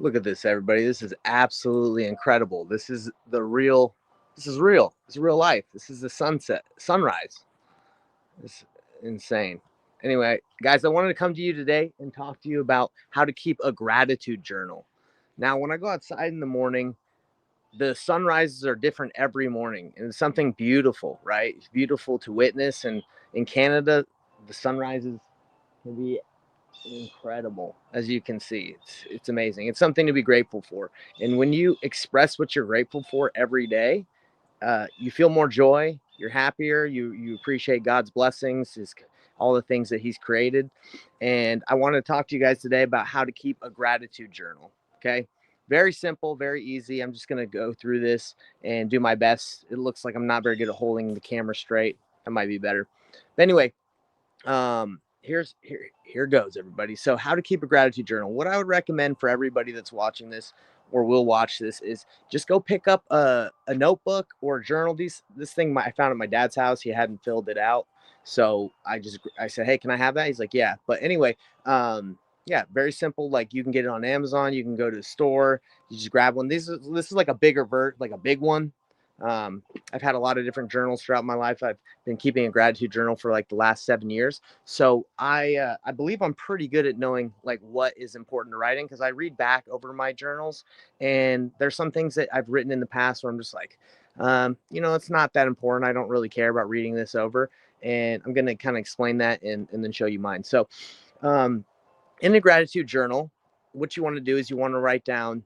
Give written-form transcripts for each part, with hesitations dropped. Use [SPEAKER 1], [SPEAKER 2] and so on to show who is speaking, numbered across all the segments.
[SPEAKER 1] Look at this, everybody. This is absolutely incredible. This is real. This is real life. This is the sunrise. It's insane. Anyway, guys, I wanted to come to you today and talk to you about how to keep a gratitude journal. Now, when I go outside in the morning, the sunrises are different every morning, and it's something beautiful, right? It's beautiful to witness. And in Canada, the sunrises can be incredible, as you can see. It's amazing. It's something to be grateful for. And when you express what you're grateful for every day, you feel more joy. You're happier. You appreciate God's blessings, all the things that He's created. And I want to talk to you guys today about how to keep a gratitude journal. Okay, very simple, very easy. I'm just going to go through this and do my best. It looks like I'm not very good at holding the camera straight. That might be better. But anyway, here goes, everybody. So how to keep a gratitude journal. What I would recommend for everybody that's watching this or will watch this is just go pick up a notebook or a journal. This thing I found at my dad's house. He hadn't filled it out, so I said, hey, can I have that? He's like, yeah. But anyway, yeah, very simple. Like, you can get it on Amazon. You can go to the store. You just grab one. This is like a like a big one. I've had a lot of different journals throughout my life. I've been keeping a gratitude journal for like the last 7 years. So I believe I'm pretty good at knowing like what is important to writing, because I read back over my journals, and there's some things that I've written in the past where I'm just like, it's not that important. I don't really care about reading this over. And I'm going to kind of explain that and then show you mine. So in the gratitude journal, what you want to do is you want to write down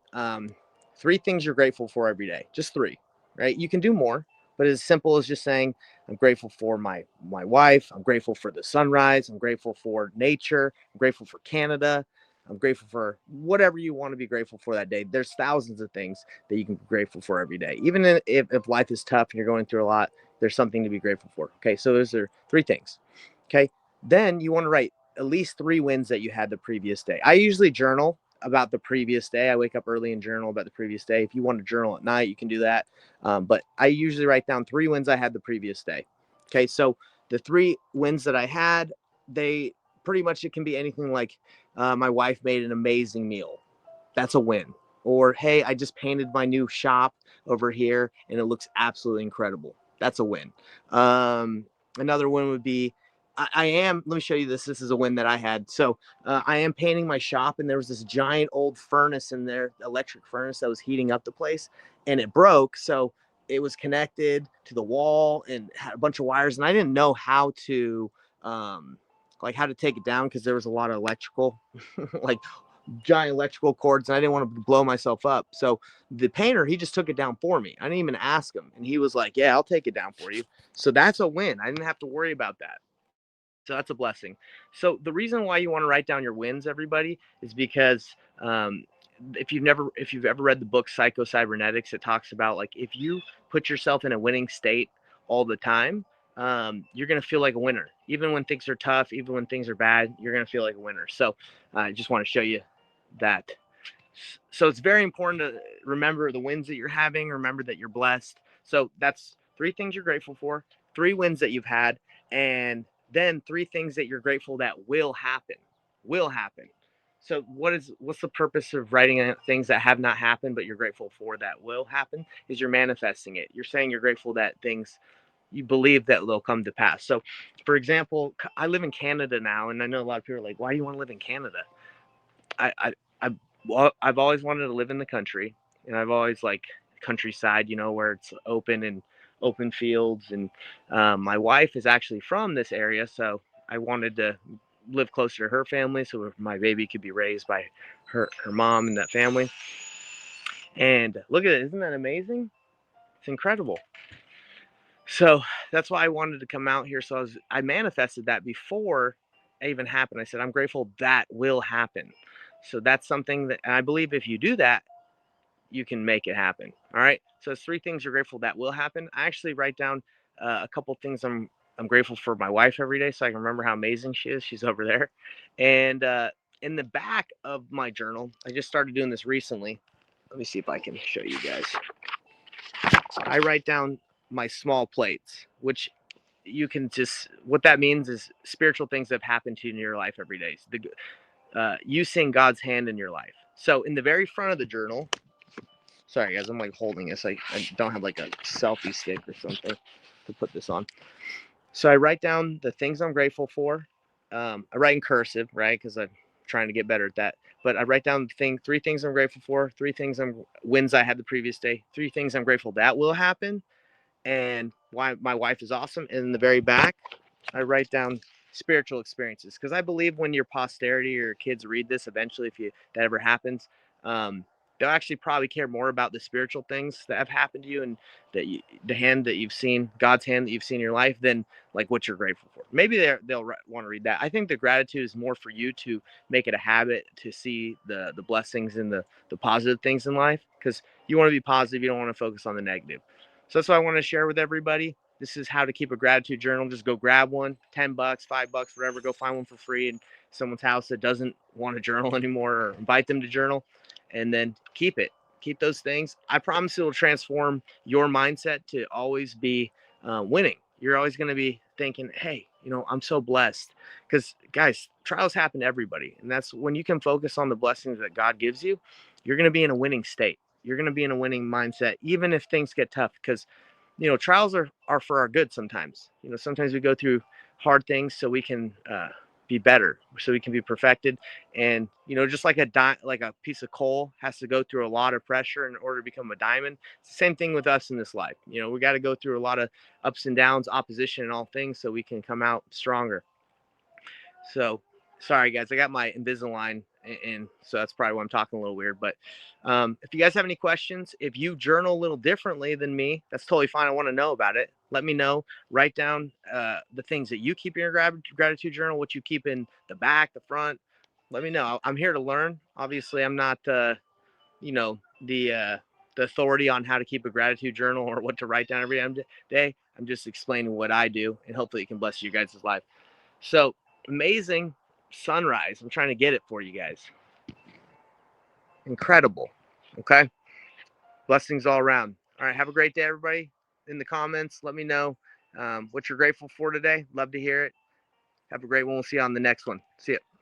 [SPEAKER 1] 3 things you're grateful for every day. Just 3, right? You can do more, but as simple as just saying, I'm grateful for my wife. I'm grateful for the sunrise. I'm grateful for nature. I'm grateful for Canada. I'm grateful for whatever you want to be grateful for that day. There's thousands of things that you can be grateful for every day. Even if life is tough and you're going through a lot, there's something to be grateful for. Okay, so those are 3 things. Okay, then you want to write at least 3 wins that you had the previous day. I usually journal about the previous day. I wake up early and journal about the previous day. If you want to journal at night, you can do that. But I usually write down 3 wins I had the previous day. Okay, so the 3 wins that I had, they pretty much, it can be anything like my wife made an amazing meal. That's a win. Or, hey, I just painted my new shop over here and it looks absolutely incredible. That's a win. Another win would be, let me show you this. This is a win that I had. So I am painting my shop, and there was this giant old furnace in there, electric furnace that was heating up the place, and it broke. So it was connected to the wall and had a bunch of wires, and I didn't know how to, how to take it down, because there was a lot of electrical, like giant electrical cords, and I didn't want to blow myself up. So the painter, he just took it down for me. I didn't even ask him, and he was like, yeah, I'll take it down for you. So that's a win. I didn't have to worry about that. So that's a blessing. So the reason why you want to write down your wins, everybody, is because if you've ever read the book Psycho-Cybernetics, it talks about, like, if you put yourself in a winning state all the time, you're going to feel like a winner. Even when things are tough, even when things are bad, you're going to feel like a winner. So I just want to show you that. So it's very important to remember the wins that you're having. Remember that you're blessed. So that's 3 things you're grateful for, 3 wins that you've had, and then 3 things that you're grateful that will happen. Will happen. So what's the purpose of writing things that have not happened but you're grateful for that will happen? Is you're manifesting it. You're saying you're grateful that things, you believe that they'll come to pass. So, for example, I live in Canada now, and I know a lot of people are like, why do you want to live in Canada? I've always wanted to live in the country, and I've always like countryside, where it's open and open fields. And my wife is actually from this area, so I wanted to live closer to her family, so my baby could be raised by her mom and that family. And look at it, isn't that amazing? It's incredible. So that's why I wanted to come out here. So I manifested that before it even happened. I said, I'm grateful that will happen. So that's something that, and I believe if you do that, you can make it happen. All right. So it's 3 things you're grateful that will happen. I actually write down a couple things I'm grateful for my wife every day, so I can remember how amazing she is. She's over there. And in the back of my journal, I just started doing this recently. Let me see if I can show you guys. I write down my small plates, which you can just, what that means is spiritual things that have happened to you in your life every day. You seeing God's hand in your life. So in the very front of the journal, sorry guys, I'm like holding this. I don't have like a selfie stick or something to put this on. So I write down the things I'm grateful for. I write in cursive, right? Because I'm trying to get better at that. But I write down three things I'm grateful for, three things I'm wins I had the previous day, three things I'm grateful that will happen, and why my wife is awesome. And in the very back, I write down spiritual experiences because I believe when your posterity or your kids read this eventually, if that ever happens, they'll actually probably care more about the spiritual things that have happened to you and the hand that you've seen, God's hand that you've seen in your life, than like what you're grateful for. Maybe they'll want to read that. I think the gratitude is more for you to make it a habit to see the blessings and the positive things in life because you want to be positive. You don't want to focus on the negative. So that's what I want to share with everybody. This is how to keep a gratitude journal. Just go grab one, $10, $5, whatever. Go find one for free in someone's house that doesn't want to journal anymore, or invite them to journal, and then keep it. Keep those things. I promise it will transform your mindset to always be winning. You're always going to be thinking, hey, I'm so blessed. Because, guys, trials happen to everybody. And that's when you can focus on the blessings that God gives you, you're going to be in a winning state. You're going to be in a winning mindset, even if things get tough. Because trials are for our good sometimes. Sometimes we go through hard things so we can be better, so we can be perfected. And just like like a piece of coal has to go through a lot of pressure in order to become a diamond. It's the same thing with us in this life. We got to go through a lot of ups and downs, opposition, and all things so we can come out stronger. So sorry guys, I got my Invisalign in, so that's probably why I'm talking a little weird. But if you guys have any questions, if you journal a little differently than me, that's totally fine. I want to know about it. Let me know. Write down the things that you keep in your gratitude journal, what you keep in the back, the front. Let me know. I'm here to learn. Obviously, I'm not the authority on how to keep a gratitude journal or what to write down every day. I'm just explaining what I do, and hopefully it can bless you guys' life. So amazing sunrise. I'm trying to get it for you guys. Incredible. Okay. Blessings all around. All right. Have a great day, everybody. In the comments, let me know what you're grateful for today. Love to hear it. Have a great one. We'll see you on the next one. See ya.